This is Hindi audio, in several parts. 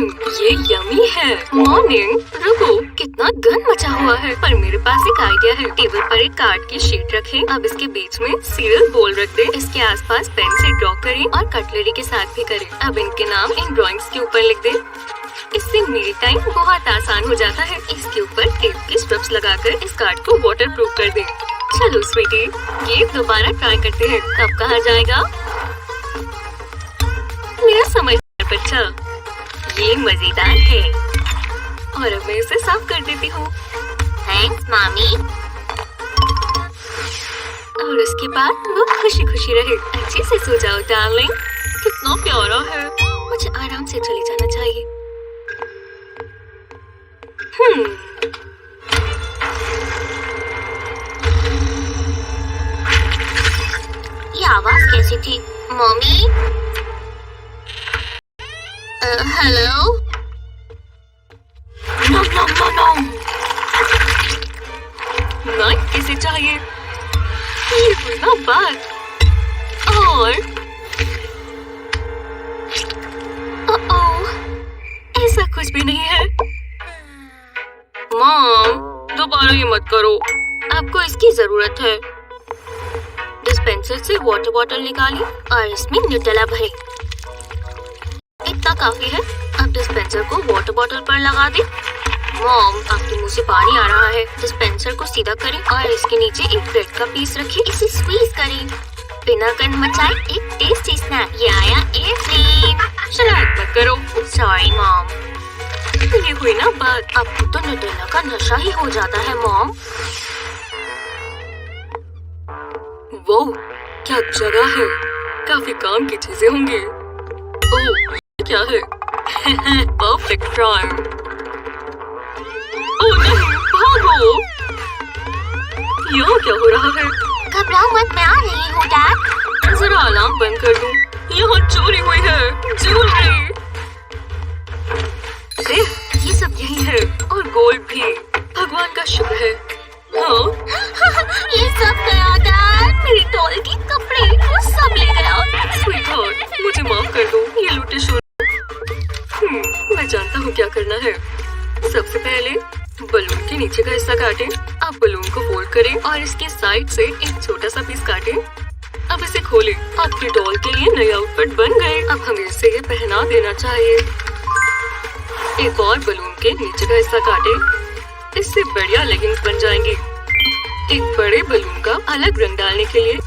ये यमी है। मॉर्निंग, रुको, कितना गंद मचा हुआ है। पर मेरे पास एक आइडिया है। टेबल पर एक कार्ड की शीट रखें। अब इसके बीच में सीरियल बोल रख दे। इसके आसपास पेन से ड्रॉ करें और कटलरी के साथ भी करें। अब इनके नाम इन ड्राइंग्स के ऊपर लिख दे। इससे मील टाइम बहुत आसान हो जाता है। इसके ऊपर टेप के स्ट्रिप्स लगाकर इस कार्ड को वाटर प्रूफ कर दे। चलो स्वीटी, ये दोबारा ट्राई करते हैं। कब कहा जाएगा? मेरा समझदार बच्चा, ये मजेदार है। और अब मैं इसे साफ कर देती हूँ। थैंक्स मामी। और उसके बाद वो खुशी खुशी रहे। अच्छे से सो जाओ डार्लिंग। कितना प्यारा है। मुझे आराम से चले जाना चाहिए। ये आवाज कैसी थी? Mummy? Hello? No no no no. Knife किसे चाहिए? ये कोई ना बात। और ऐसा कुछ भी नहीं है। मॉम, दोबारा ये मत करो। आपको इसकी जरूरत है। डिस्पेंसर से वाटर बॉटल निकाली और इसमें न्यूटेला भरे। इतना काफी है। अब डिस्पेंसर को वाटर बॉटल पर लगा दे। मॉम, आपके मुंह से पानी आ रहा है। डिस्पेंसर को सीधा करें और इसके नीचे एक ब्रेड का पीस रखें। इसे स्क्वीज करें। बिना गंद मचाए एक टेस्टी स्नैक। ये आया एयरप्लेन। शरारत मत करो। Sorry mom. ये हुई ना बात। आपको तो न्यूटेला का नशा ही हो जाता है मॉम। वो क्या जगह है। काफी काम की चीजें होंगी। ओह, क्या है? Perfect time. ओह नहीं, भागो। यहाँ क्या हो रहा है? घबराओ मत, मैं आ रही हूँ डैड। जरा अलार्म बंद कर दूं। यहाँ चोरी हुई है। ज्वेलरी। ये सब यही है और गोल्ड भी। भगवान का शुक्र है। हाँ? ये सब गया डैड। मेरी डॉल के कपड़े वो सब ले गया। स्वीटहार्ट, मुझे माफ कर दो। ये लूटे शोर। मैं जानता हूँ क्या करना है। सबसे पहले बलून के नीचे का हिस्सा काटें। अब बलून को फोल्ड करें और इसके साइड से एक छोटा सा पीस काटें। अब इसे खोलें। आपकी डॉल के लिए नए आउटफिट बन गए। अब हमें इसे ये पहना देना चाहिए। एक और बलून के नीचे का हिस्सा काटें। इससे बढ़िया लेगिंग्स बन जाएंगी। एक बड़े बलून का अलग रंग डालने के लिए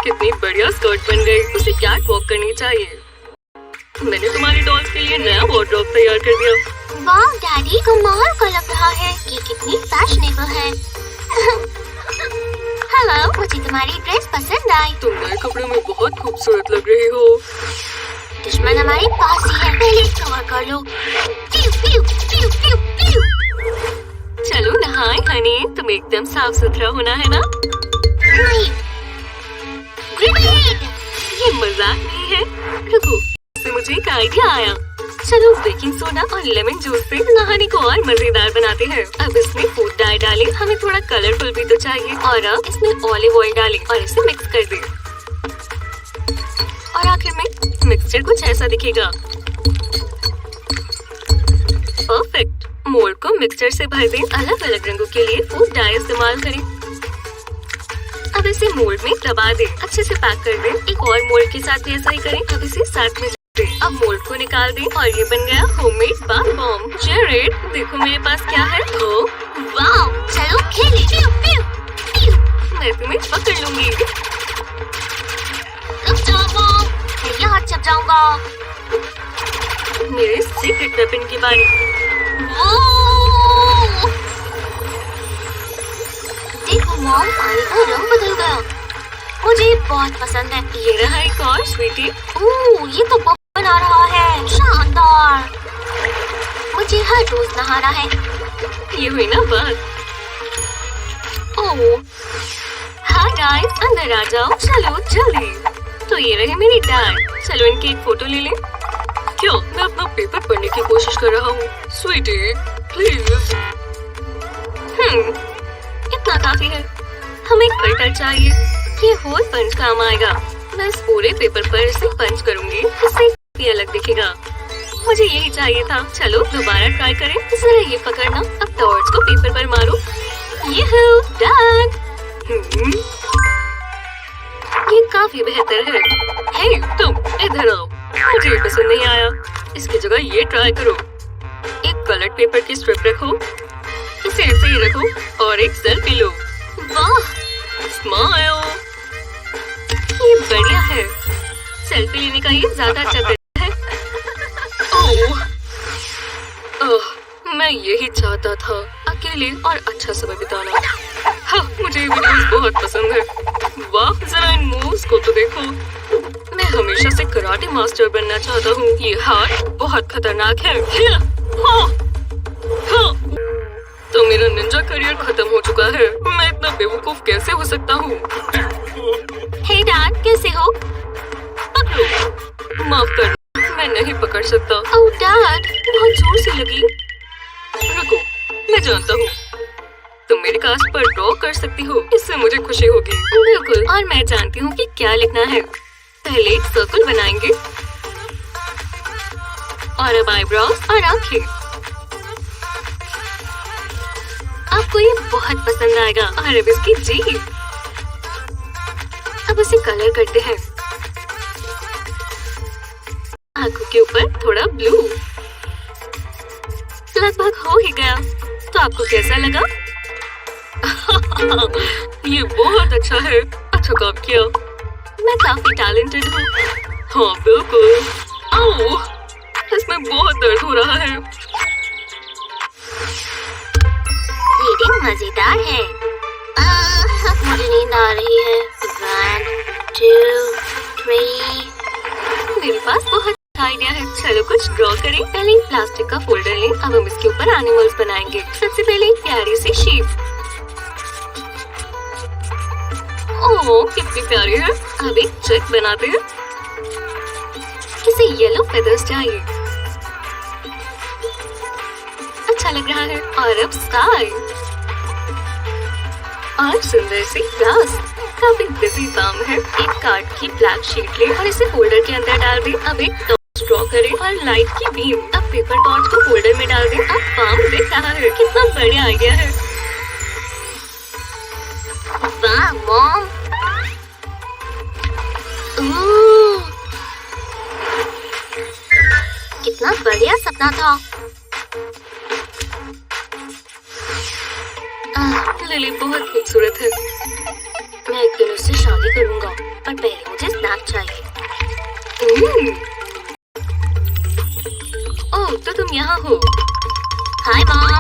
कितनी बढ़िया स्कर्ट बन गई। उसे कैट वॉक करनी चाहिए। मैंने तुम्हारी डॉल के लिए नया वार्डरोब तैयार कर दिया। वाह डैडी, कमाल का लग रहा है। ये कितनी फैशनेबल है। हेलो, मुझे तुम्हारी ड्रेस पसंद आई। तुम नए कपड़ों में बहुत खूबसूरत लग रही हो। दुश्मन हमारे पास ही है। पहले कवर कर लो। पिउ, पिउ, पिउ, पिउ, पिउ। चलो नहाए हनी। तुम एकदम साफ सुथरा होना है ना? नहीं। ग्रेनेड। ये मजाक नहीं है। रुको, इससे मुझे एक आइडिया आया। चलो बेकिंग सोडा और लेमन जूस से नहाने को और मजेदार बनाते हैं। अब इसमें फूड डाई डालें। हमें थोड़ा कलरफुल भी तो चाहिए। और अब इसमें ऑलिव ऑयल डालें और इसे मिक्स कर दें। और आखिर में मिक्सचर कुछ ऐसा दिखेगा। परफेक्ट। मोल्ड को मिक्सचर से भर दें। अलग अलग रंगों के लिए फूड डाई इस्तेमाल करें। अब इसे मोल्ड में दबा दें। अच्छे से पैक कर दें। एक और मोल्ड के साथ भी ऐसा ही करें। अब इसे साथ में दें। अब मोल्ड को निकाल दें और ये बन गया होममेड बाथ बॉम्ब। जेरेड, देखो मेरे पास क्या है। ओह वाओ, चलो खेलें। पिउ, पिउ, पिउ। मैं तुम्हें पकड़ लूंगी। रुक जाओ मॉम, मैं यहाँ छप जाऊंगा। मेरे सीक्रेट वेपन की बारी। देखो मॉम, पानी का रंग बदल गया। मुझे बहुत पसंद है। ये रहा एक और स्वीटी। ओह, ये तो बबल आ रहा है। शानदार। मुझे हर रोज नहाना है। ये हुई ना बात। ओह, हाय गाइस, अंदर आ जाओ। चलो जल्दी। तो ये रहे मेरी डैड। चलो इनकी एक फोटो ले लें। क्या? मैं अपना पेपर पढ़ने की कोशिश कर रहा हूँ। स्वीटी प्लीज। इतना काफी है। हमें कटर चाहिए। ये होल पंच काम आएगा। मैं इस पूरे पेपर पर इसे पंच करूंगी। इससे ये अलग दिखेगा। मुझे यही चाहिए था। चलो दोबारा ट्राई करें। जरा ये पकड़ना, अब डॉट्स को पेपर पर मारो। ये डैड, ये काफी बेहतर है। हे तुम इधर आओ, मुझे ये पसंद नहीं आया। इसकी जगह ये ट्राई करो। एक कलर्ड पेपर की स्ट्रिप रखो, इसे ऐसे ही रखो और एक सेल्फी लो। वाह, स्माइल, ये बढ़िया है। सेल्फी लेने का ये ज्यादा अच्छा तरीका है। ओह, मैं यही चाहता था, अकेले और अच्छा समय बिताना। हाँ, मुझे ये वीडियोस बहुत पसंद है। वाह, जरा इन मूव्स को तो देखो। मैं हमेशा से कराटे मास्टर बनना चाहता हूँ। ये हाथ बहुत खतरनाक है। हाँ, हाँ। तो मेरा निंजा करियर खत्म हो चुका है। मैं इतना बेवकूफ कैसे हो सकता हूँ? हे डैड, कैसे हो? पकड़ो। माफ करना, मैं नहीं पकड़ सकता। ओह डैड, बहुत जोर से लगी। रुको, मैं जानता हूँ, तुम मेरे कास्ट पर ड्रॉ कर सकती हो। इससे मुझे खुशी होगी। बिल्कुल, और मैं जानती हूँ कि क्या लिखना है। पहले एक सर्कल बनाएंगे और अब आईब्रोज और आंखें। आपको ये बहुत पसंद आएगा। और अब इसकी जीभ। अब उसे कलर करते हैं। आंखों के ऊपर थोड़ा ब्लू। लगभग हो ही गया। तो आपको कैसा लगा? ये बहुत अच्छा है। अच्छा काम किया। मैं काफी टैलेंटेड हूँ। हाँ बिल्कुल। आओ, इसमें बहुत दर्द हो रहा है। रीडिंग मजेदार है। मुझे नींद आ रही है। 1, 2, 3। मेरे पास बहुत आइडिया है। चलो कुछ ड्रॉ करें। पहले एक प्लास्टिक का फोल्डर लें। अब हम इसके ऊपर एनिमल्स बनाएंगे। सबसे पहले एक प्यारी सी शीप। ओह, कितनी प्यारी है। अब एक चेक बनाते हैं। इसे येलो फेदर्स चाहिए। अच्छा लग रहा है। और अब स्काई और सुंदर सी ग्रास। काफी बिजी काम है। एक कार्ड की ब्लैक शीट ले और इसे फोल्डर के अंदर डाल दें। अब एक टॉर्च ड्रॉ करें और लाइट की बीम। अब पेपर टॉर्च को फोल्डर में डाल दें। अब पाम दिख रहा है। कितना बढ़िया आइडिया है। वाह मॉम, कितना बढ़िया सपना था। लिली बहुत खूबसूरत है। मैं एक दिन उससे शादी करूंगा, पर पहले मुझे स्नैक चाहिए। ओह, तो तुम यहाँ हो। हाय मॉम,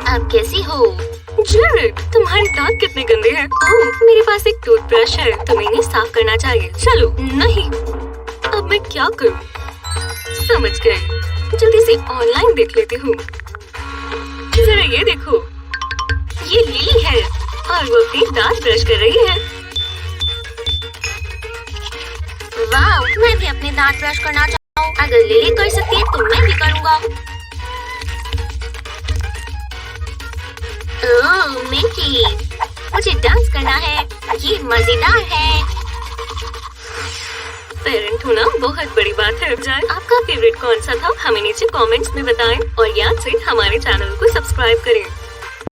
आप कैसी हो? जेरेड, तुम्हारे दांत कितने गंदे हैं। ओह, मेरे पास एक टूथब्रश है। तुम्हें इन्हें साफ करना चाहिए। चलो। नहीं, अब मैं क्या करूँ? समझ गई। जल्दी से ऑनलाइन देख लेती हूँ। जरा ये देखो, ये लिली है और वो अपनी दांत ब्रश कर रही है। वाह, मैं भी अपने दांत ब्रश करना चाहता हूँ। अगर लिली कर सकती है तो मैं भी करूँगा। ओह मिकी, मुझे डांस करना है। ये मजेदार है। पेरेंट होना बहुत बड़ी बात है। आपका फेवरेट कौन सा था? हमें नीचे कमेंट्स में बताएं और याद से हमारे चैनल को सब्सक्राइब करें।